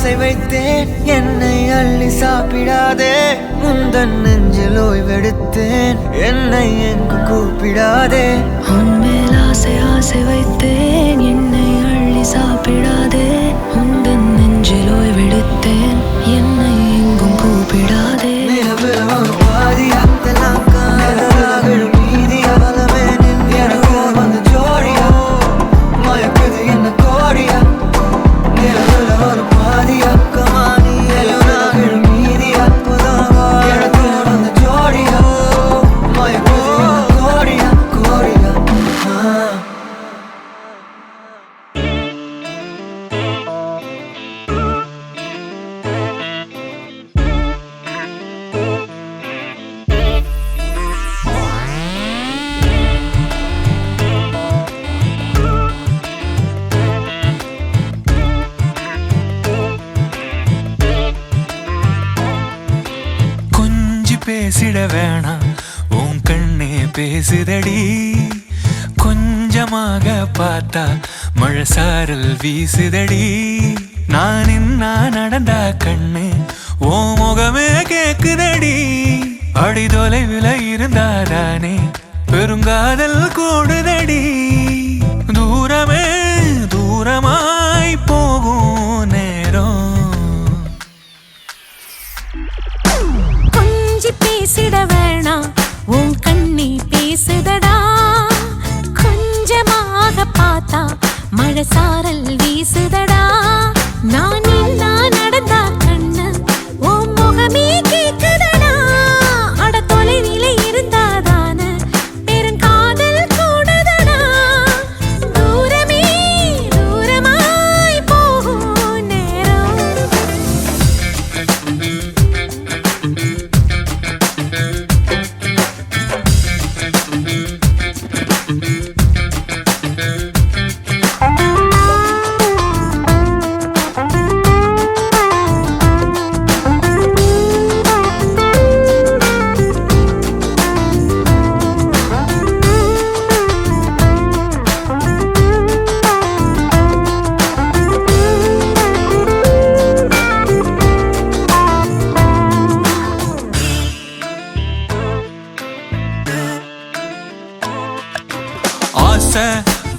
ஆசை வைத்தேன் என்னை அள்ளி சாப்பிடாதே உந்தன் நெஞ்சில் ஓய்வெடுத்தேன் என்னை எங்கு கூப்பிடாதே உன்மேல் ஆசை ஆசை வைத்தேன் என்னை அள்ளி சாப்பிடாதே உந்தன் நெஞ்சில் ஓய்வெடுத்தேன் என்னை எங்கும் கூப்பிடாதே பேசிட வேணாம் உன் கண்ணே பேசுதடி கொஞ்சமாக பார்த்தா மழை சாரல் வீசுதடி நான் என்ன நடந்தா கண்ணு ஓ முகமே கேக்குதடி அடி தொலைவில் இருந்தாதானே பெருங்காதல் கூடுதடி தூரமே தூரமாய் போகும் நேரம் பேசிட வேணாம் உன் கண்ணி பேசுதடா கொஞ்சமாக பார்த்தா மழை சாரல் வீசுதடா நான் நடந்தா கண்ணு உன் முகமே கேக்குதடா அட தொலைவில இருந்தாதான பெருங்காதல் கூடுதடா தூரமே தூரமாய் போகும் நேரம்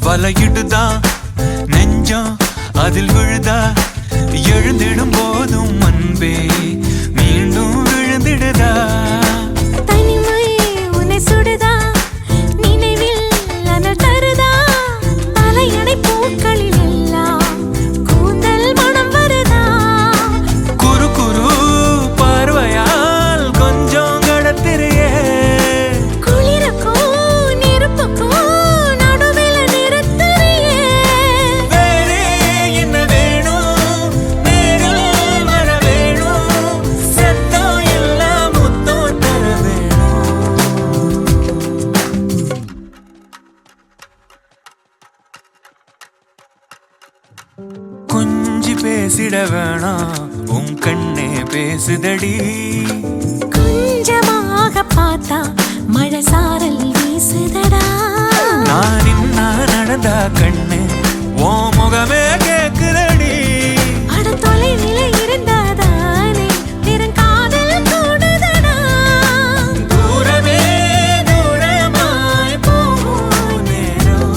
வலையிடுதா நெஞ்சம் அதில் விழுதா எழுந்திடும் போதும் அன்பே மீண்டும் விழுந்திடுதா தனிமை உன்னை சுடுதா நினைவில் அனல் தருதா தலையணை பூக்களில் எல்லாம் கூந்தல் மனம் வருதா குறு குறு பார்வையால் கொஞ்சம் கடத்திரியே குளிருக்கும் நெருப்புக்கும் கொஞ்சி பேசிட வேணாம் உன் கண்ணே பேசுதடி கொஞ்சமாக பார்த்தா மழை சாரல் வீசுதடா நான் என்ன நடந்தா கண்ணு ஓ முகமே கேக்குதடி அட தொலைவில இருந்தாதானே பெருங்காதல் கூடுதடா தூரமே தூரமாய் போகும் நேரம்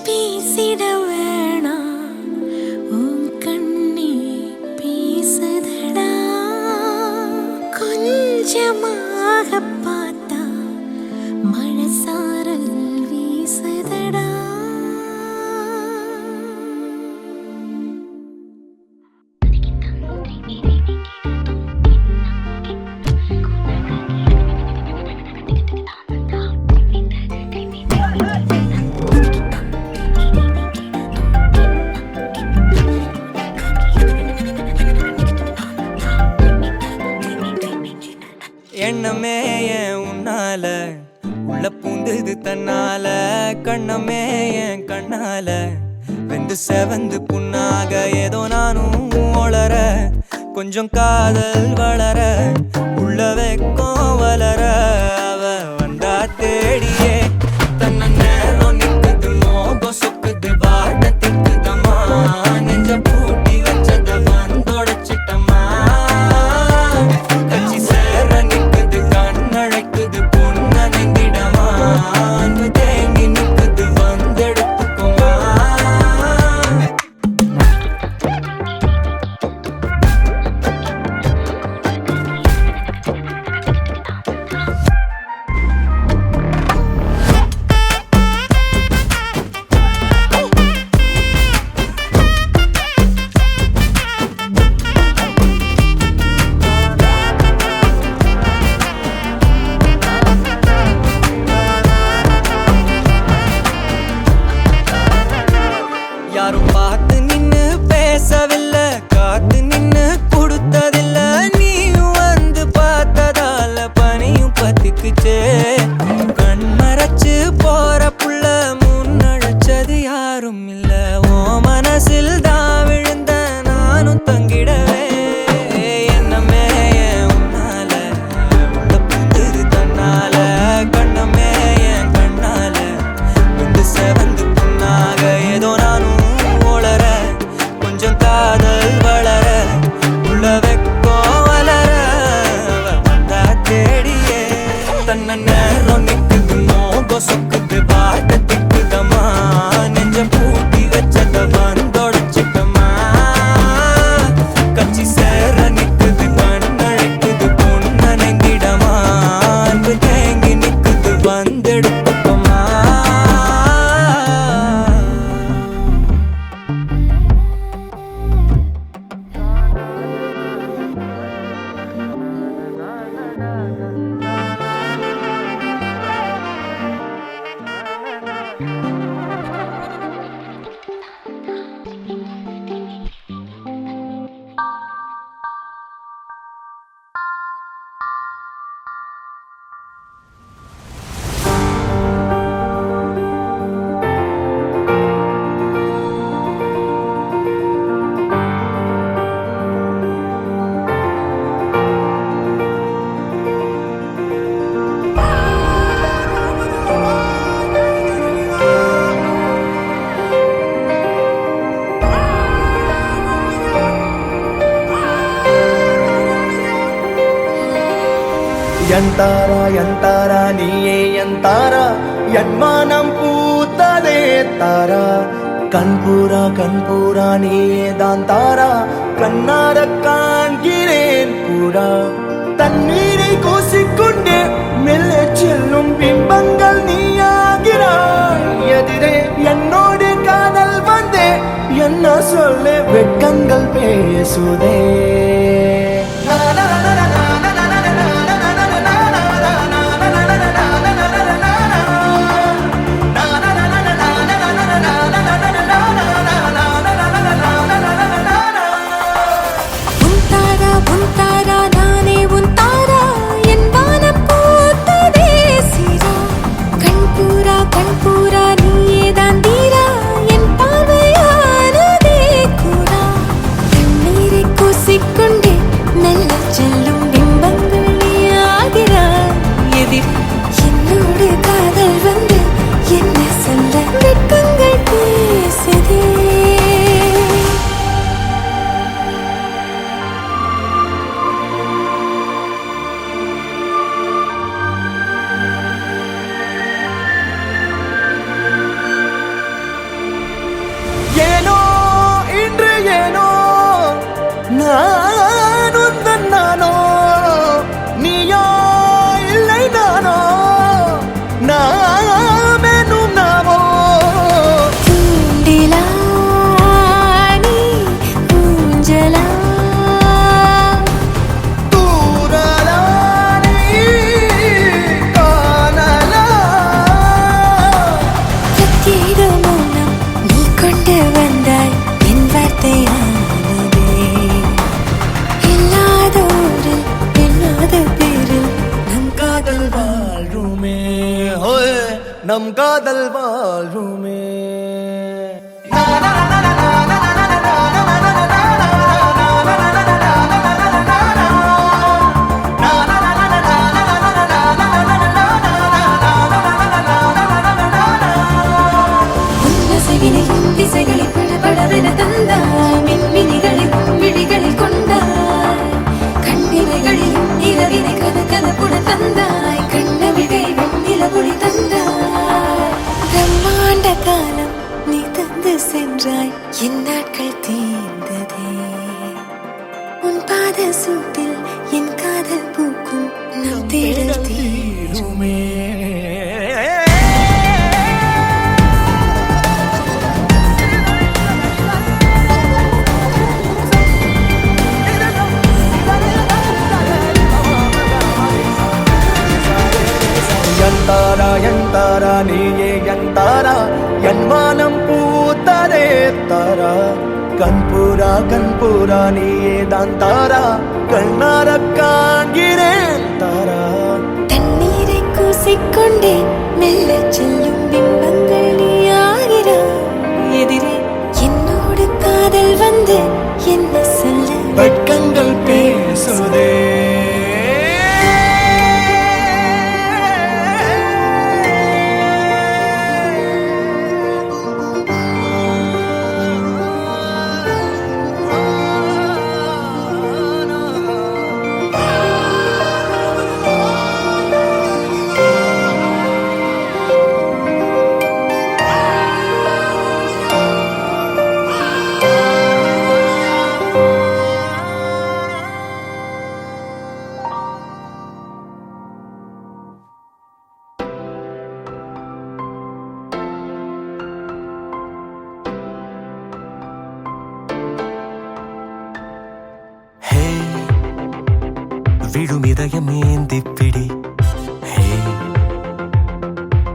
பேசிட வேணாம் உன் கண்ணே பேசுதடா கொஞ்சமாக பார்த்தா மழை சாரல் வீசுதடா எண்ணமே ஏன் உன்னால உள்ள பூந்தது தன்னால கண்ணமே ஏன் கண்ணால வெந்து செவந்து புண்ணாக ஏதோ நானும் ஒளர கொஞ்சம் காதல் வளர உள்ள வெக்கம் வளர அவ வந்தா தேடியே தன்ன நேரம் நிக்குது மோகம் சொக்குது வாட திக்குதம்மா நெஞ்ச பூட்டி வச்சத வந்தொடச்சிட்டம்மா கட்சி சேர நிக்குது கண்ணழைக்குது பொண்ண நெங்கிடமா அன்பு தேங்கி நிக்குது வந்தெடுத்துக்குமா யாரும் பார்த்து நின்னு பேசவில்லை காத்து நின்னு கொடுத்ததில்ல நீயும் வந்து பார்த்ததால பனியும் பத்திக்குச்சே கண் மறைச்சு போற புள்ள முன்னழைச்சது யாரும் இல்ல ஓ மனசில் தான் விழுந்த நானும் தங்கிடவே என்னமே உன்னால உள்ள புந்தது தன்னால கண்ணமே என் கண்ணால வந்து செவந்து புண்ணாக ஏதோ நானும் ஒளர கொஞ்சம் காதல் வளர உள்ள வெக்கம் வளர அவ வந்தா தேடியே தன்ன நேரம் நிக்குது மோகம் சொக்குது வாட்ட திக்குதம்மா நெஞ்ச பூட்டி வச்சத வந்தொடச்சிட்டம்மா கட்சி சேர நிக்குது கண்ணழைக்குது பொண்ண நெங்கிடமா அன்பு தேங்கி நிக்குது வந்தெடுத்துக்குமா ಎಂತಾರಾ ಎಂತಾರಾ ನೀಯೇ ಎಂತಾರಾ ಎನ್ಮಾನಂ பூத்ததே தாரா கண்பூரா நீயே தான் தாரா கண்ணார காண்கிறேன் பூரா தண்ணீரை கூசிக்கொண்டே மெல்ல செல்லும் பிம்பங்கள் நீயாகிறாய் எதிரே என்னோடு காதல் வந்தே என்ன சொல்ல வெட்கங்கள் பேசுதே நானோ நீயோ இல்லை நானோ நாமெனும் நாமோ தூண்டிலா நீ ஊஞ்சலா தூரலா நீ காணலா பிரத்யேக மௌனம் நீ கொண்டு வந்தாய் என் வார்த்தையானதே இல்லாத ஊரில் இல்லாத பேரில் நம் காதல் வாழ்வுமே ஹோய் நம் காதல் வாழ்வுமே na na na na na na na na na na na na na na na na na இல்லாத சூட்டில் என் காதல் பூக்கும் நம் தேடல் தீருமே. எந்தாரா எந்தாரா நீயே எந்தாரா என் வானம் பூத்ததே தாரா கண்பூரா நீயே தான் தாரா கண்ணார காண்கிறேன் தாரா. தண்ணீரை கூசிக்கொண்டே மெல்ல செல்லும் பிம்பங்கள் நீயாகிறாய் எதிரே என்னோடு காதல் வந்து என்ன சொல்ல வெட்கங்கள் பேசுதே. விழும் இதயமேந்திப்பிடி ஹே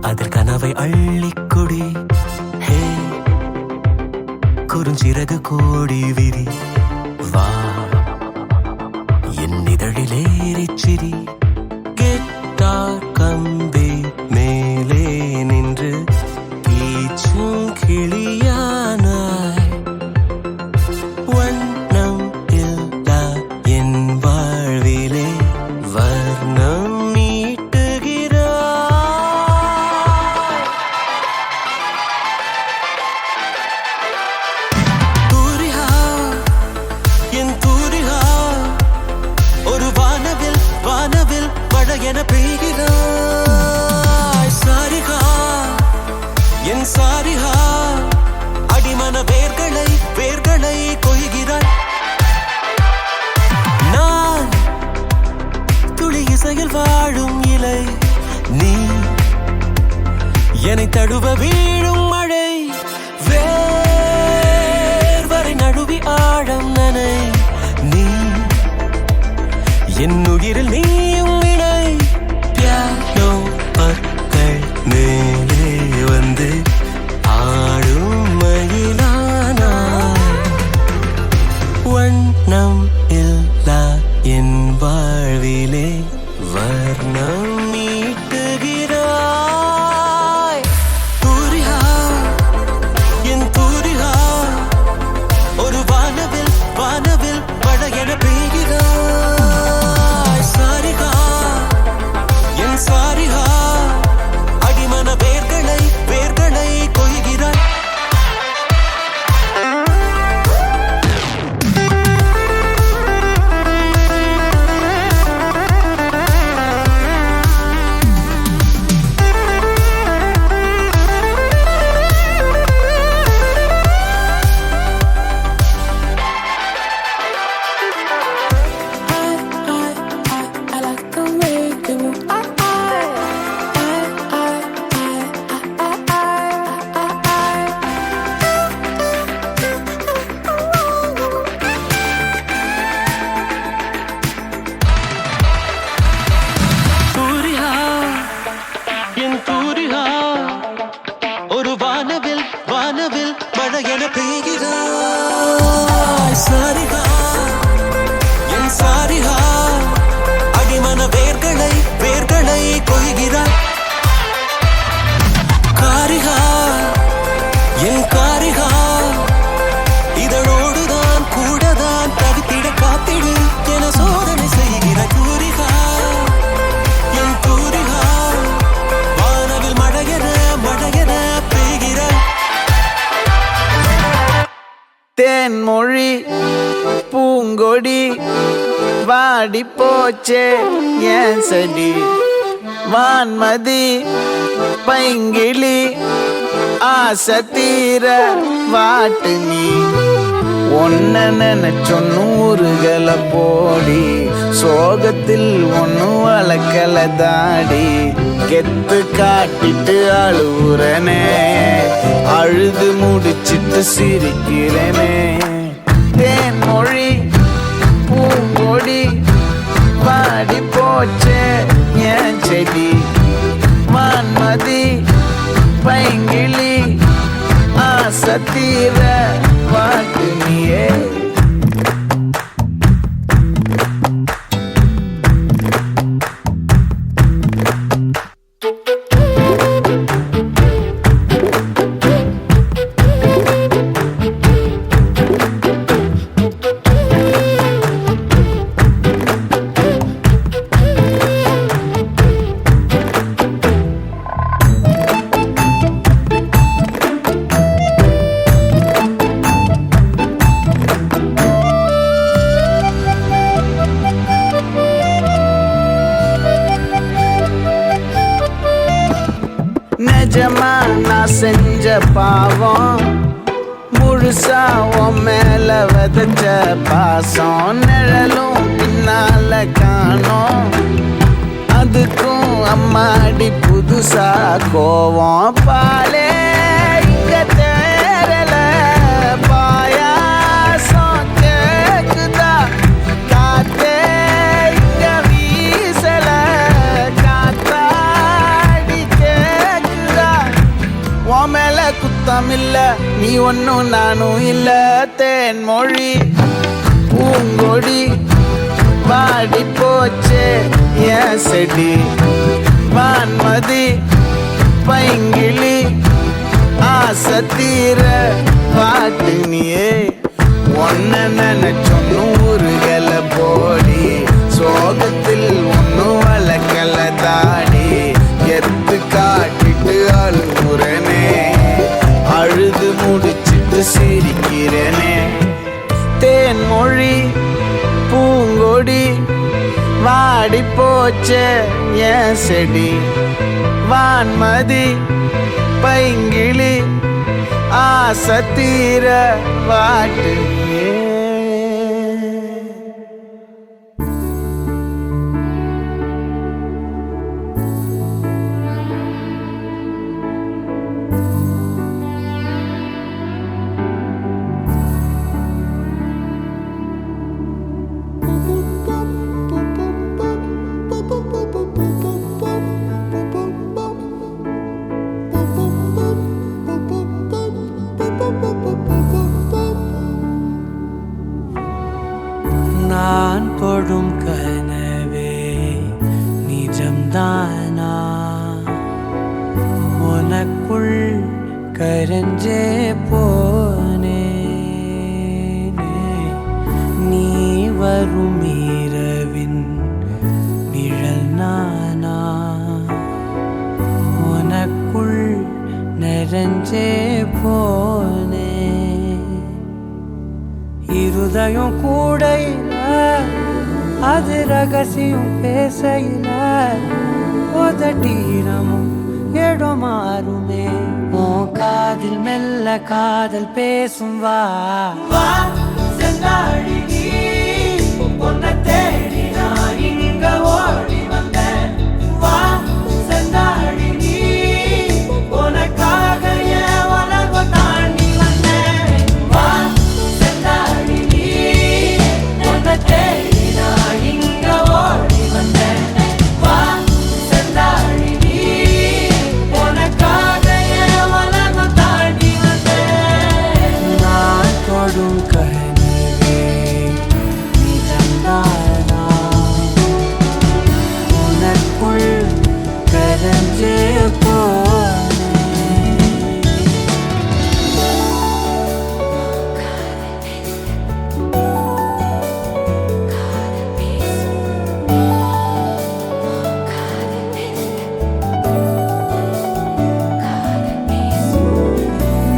அதில் கனவை அள்ளிக்குடி ஹே குறுஞ்சிறகு கோடி விரி வா என் இதழிலேறிச்சிரி கெட்டார் கம்பி மேலே நின்று கீச்சும் கிளியானாய் வண்ணம் இல்லா என் வாழ்விலே வர்ணம் நீட்டுகிறாய். தூரிகா என் தூரிகா ஒரு வானவில் மழையென பெய்கிறாய். சாரிகா என் சாரிகா அடிமன வேர்களை கொய்கிறாய். நான் துளி இசையில் வாழும் இலை நீ என்னை தழுவ வீழும் மழை வேர்வரை நழுவி ஆழம் நனை நீ என் உயிரில் நீயும் இணை. பியானோ பற்கள் மேலே வந்து ஆடும் மயிலானாய் வண்ணம் இல்லா என் வாழ்விலே வர்ணம் மீட்டுகிறாய். தூரிகா என் தூரிகா ஒரு வானவில் மழையென பெய்கிறாய். சாரிகா என் சாரிகா அடிமன வேர்களை கொய்கிறாய். ஒரு வானவில் மழையென பெய்கிறாய். சாரிகா என் சாரிகா அடிமன வேர்களை கொய்கிறாய். காரிகா என் காரிகா இதழோடுதான் கூடதான் தவித்திட காத்திடு என சோதனை செய்கிற தூரிகா என் தூரிகா வானவில் மழையென பெய்கிறாய். தேன்மொழி பூங்கொடி வாடி போச்சே ஏன் செடி வான்மதி பைங்கிளி ஆசை தீர வாட்டு நீ ஒன்ன நினைச்சொன்னு உருகல போடி சோகத்தில் ஒன்னு வளர்க்கல தாடி கெத்து காட்டிட்டு அழுவுறனே அழுது முடிச்சிட்டு சிரிக்கிறனே தேன்மொழி பூங்கொடி பாடி போச்சே என் செடி வான்மதி பைங்கிளி ஆசை தீர பாட்டு நீயே நிஜமா நான் செஞ்ச பாவம் முழுசா உன் மேல விதைச்ச பாசம் நிழலும் பின்னால காணோம் அதுக்கும் அம்மாடி புதுசா கோவம் பாலே இங்க தேரல பாயாசம் கேக்குதா காத்தே இங்க வீசல காத்தாடி உன் மேல குத்தம் இல்ல நீ ஒன்னும் நானும் இல்ல தேன்மொழி பூங்கொடி வாடி போச்சே என் செடி வான்மதி பைங்கிளி ஆசை தீர பாட்டு நீயே ஒன்ன நினைச்சொன்னு உருகல போடி சோகத்தில் ஒன்னும் வளர்க்கல தாடி எத்து காட்டிட்டு அழுகுறனே அழுது முடிச்சிட்டு சிரிக்கிறனே தேன்மொழி பூங்கொடி வாடி போச்சே என் செடி வான்மதி பைங்கிளி ஆசை தீர வாட்டு நான் தொடும் கனவே நிஜம்தானா உனக்குள் கரைஞ்சே போனே நீ வரும் இரவின் நிழல் நானா உனக்குள் நிறைஞ்சே போனே இருதயம் கூடையில அது ரகசியம் பேசையில உதட்டீரமும் இடம் மாறுமே உன் காதில் மெல்ல காதல் பேசும் வா செந்தாழி நீ உன்னை தேடி நான் இங்க ஓடி வந்தேன் வா செந்தாழி நீ உனக்காக என் உலகம் தாண்டி வந்தேன் வா செந்தாழி நீ உன்னை தேடி நான் இங்க ஓடி வந்தேன் வா செந்தாழி நீ உனக்காக என் உலகம் தாண்டி வந்தேன் நான் தொடும் கனவே நிஜம்தானா உனக்குள் கரைஞ்சே போனே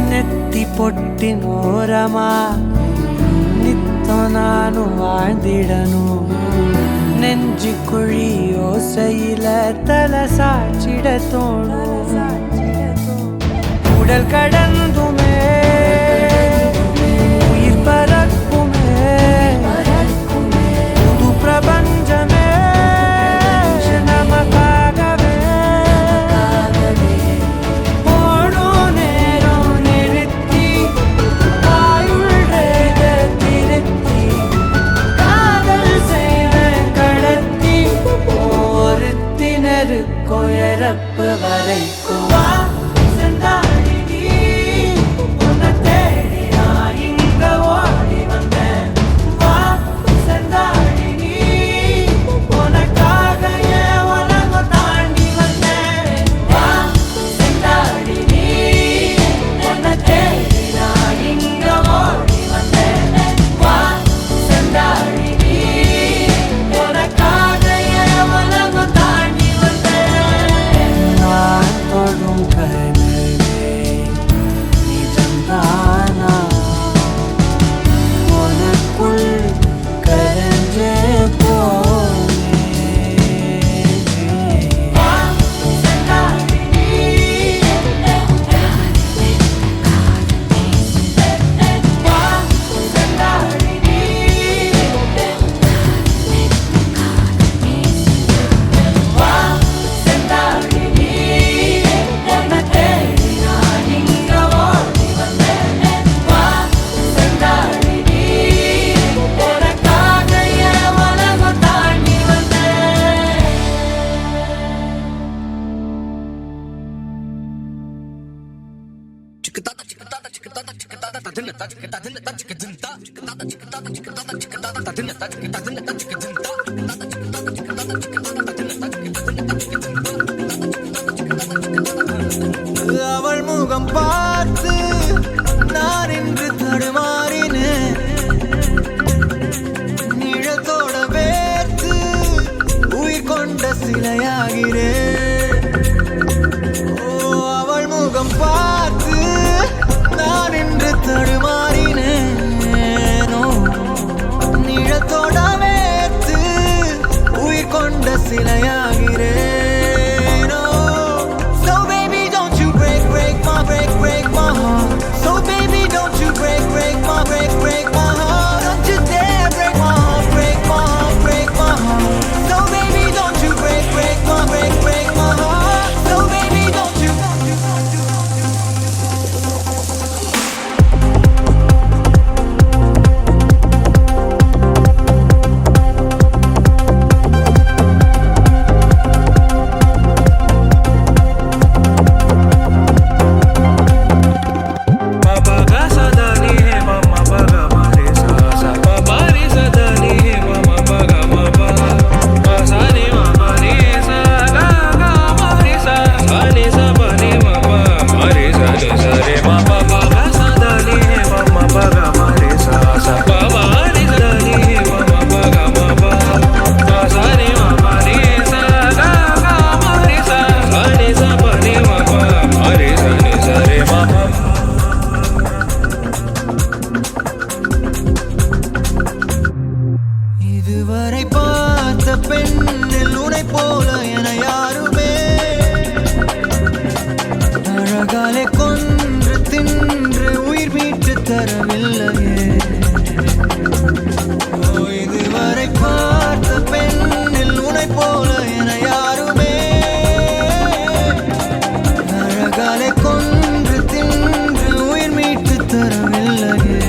நெத்தி பொட்டின் ஓரமா நித்தம் நானும் வாழ்ந்திடணும் நெஞ்சு குழி ஓசையில தலை சாச்சிட தோணும் உடல் கடந்துமே உயிர் பறக்க அவள் முகம் பார்த்து நான் இன்று தடுமாறினேன் நிழத்தோட வேர்த்து உயிர் கொண்ட சிலையாகிறேன் அவள் முகம் பார்த்து நான் இன்று தடுமாறினேன் நிழத்தோட வேர்த்து உயிர் கொண்ட சிலையாகிறேன் break my heart. So baby don't you break my heart. Don't you dare break my heart, break my heart, break my heart. So baby don't you break my heart. So baby don't you இதுவரை பார்த்த பெண்ணில் உனை போல என யாருமே அழகாலே கொன்று தின்று உயிர் மீட்டு தரவில்லையே இதுவரை பார்த்த பெண்ணில் உனை போல என யாருமே அழகாலே கொன்று தின்று உயிர் மீட்டு தரவில்லையே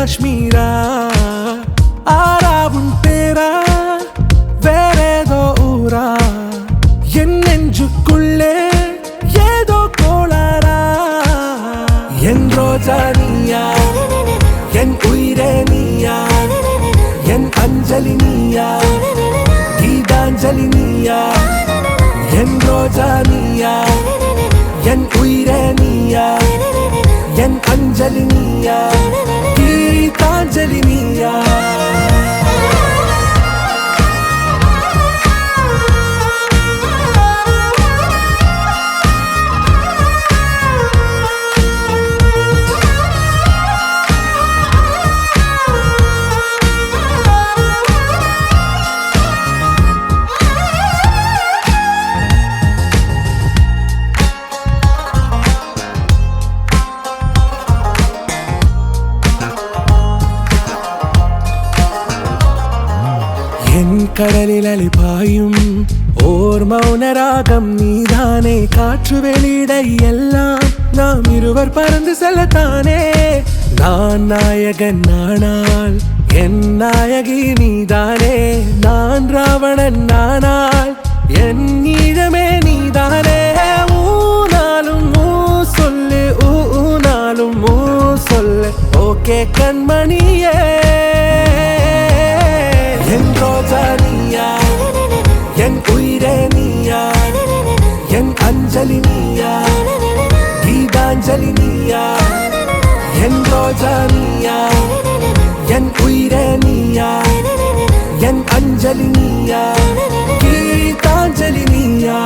காஷ்மீரா ஆராவும் பேரா வேறேதோ ஊரா என் நெஞ்சுக்குள்ளே ஏதோ கோளாரா என் கடலில் அலைபாயும் ஓர் மௌனராகம் நீதானே. காற்று வெளியிட எல்லாம் நாம் இருவர் பறந்து செல்லத்தானே. நான் நாயகன் நானால் என் நாயகி நீதானே. நான் ராவணன் நானால் என் ஈழமே நீதானே. ஊனாலும் ஊ சொல்லு ஊனாலும் ஊ சொல்லு ஓகே கண்மணியே. என் ரோஜா நீயா, என் உயிரே நீயா, என் அஞ்சலி நீயா, கீதாஞ்சலி நீயா. என் ரோஜா நீயா, என் உயிரே நீயா, என் அஞ்சலி நீயா, கீதாஞ்சலி நீயா.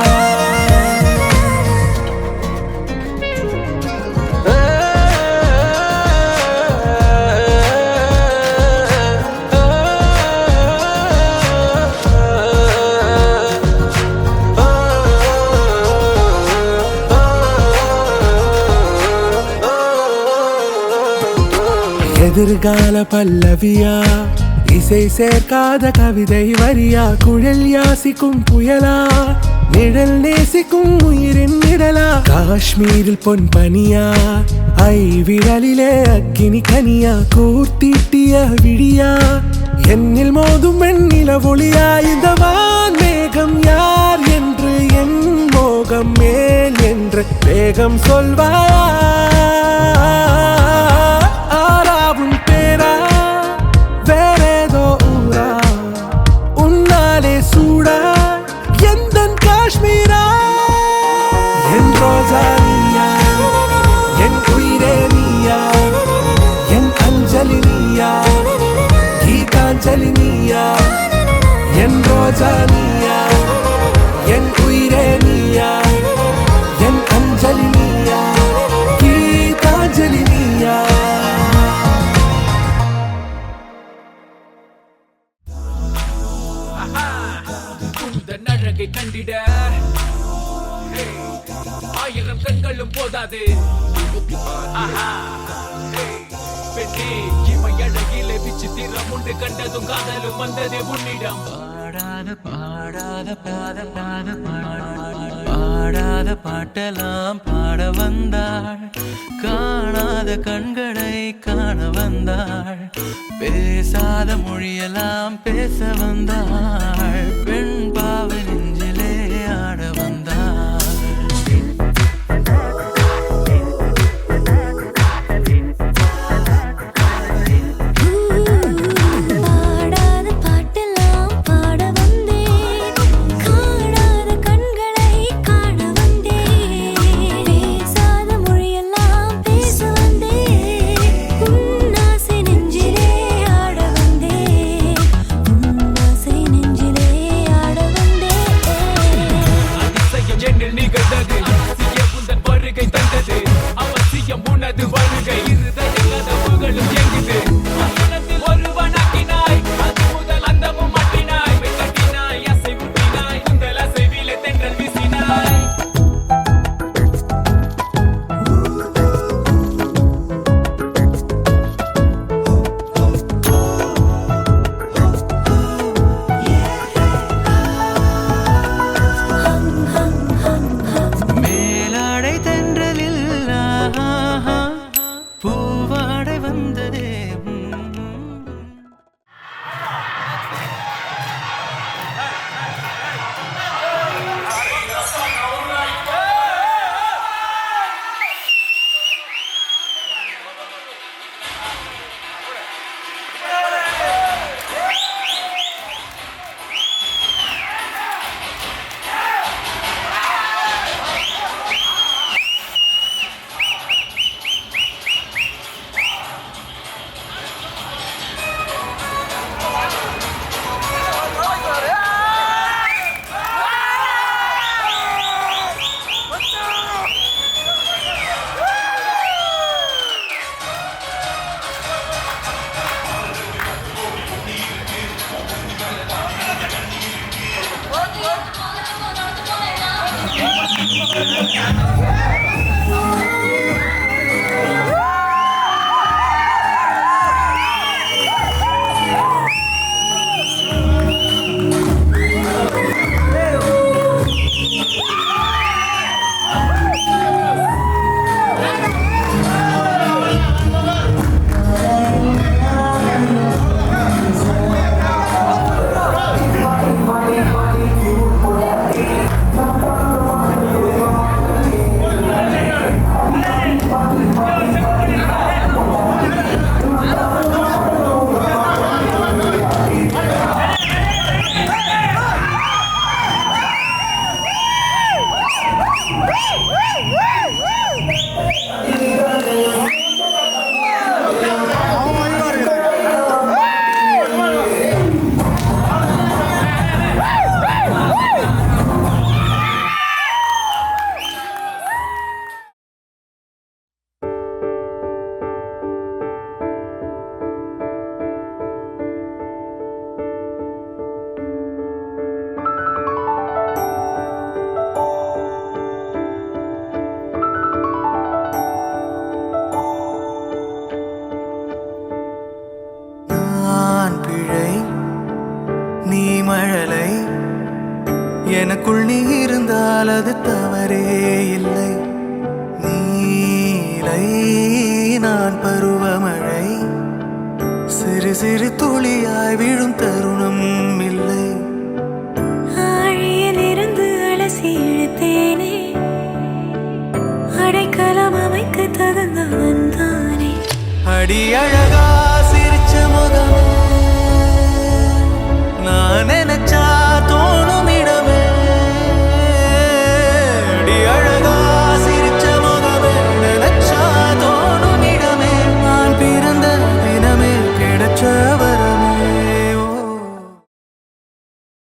எதிர்கால பல்லவியா, இசை சேர்க்காத கவிதை வரியா, குழல் யாசிக்கும் புயலா, நிழல் நேசிக்கும் உயிரின் நிழலா. காஷ்மீரில் பொன் பனியா, ஐ விரலிலே அக்கினி கனியா, கூர்த்தீட்டிய விழியா, என்னில் மோதும் வெண்ணில ஒளியா. இந்த வான் மேகம் யார் என்று என் மோகம் மேல் என்று வேகம் சொல்வாயா. ஆராவும் பேரா வேறேதோ ஊரா, உன்னாலே சூடா எந்தன் காஷ்மீரா. என் ரோஜா நீயா, என் உயிரே நீயா, என் அஞ்சலி நீயா, கீதாஞ்சலி நீயா. என் ரோஜா நீயா, என் உயிரே நீயா, என் அஞ்சலி நீயா, கீதாஞ்சலி நீயா. அழகை கண்டிட ஆயிரம் கண்களும் போதாது. பெண்ணே இமை அழகிலே விசித்திரம் உண்டு, கண்டதும் காதலும் வந்ததே உன்னிடம். பாடாத பாடாத பாத பாத பாடாத பாட்டெல்லாம் பாட வந்தாள், காணாத கண்களை காண வந்தாள், பேசாத மொழியெல்லாம் பேச வந்தாள், பெண் பாவை நெஞ்சிலே ஆட வந்தாள். நெஞ்சிலே எனக்குள் நீ இருந்தால் அது தவறே இல்லை. நீலை நான் பருவமழை, சிறு சிறு துளியாய் விழும் தருணம் இல்லை. ஆழியிலிருந்து அலசி இழுத்தேனே, அடைக்கலம் அமைக்க தகுந்தவன் தானே. அடி அழகா சிரிச்ச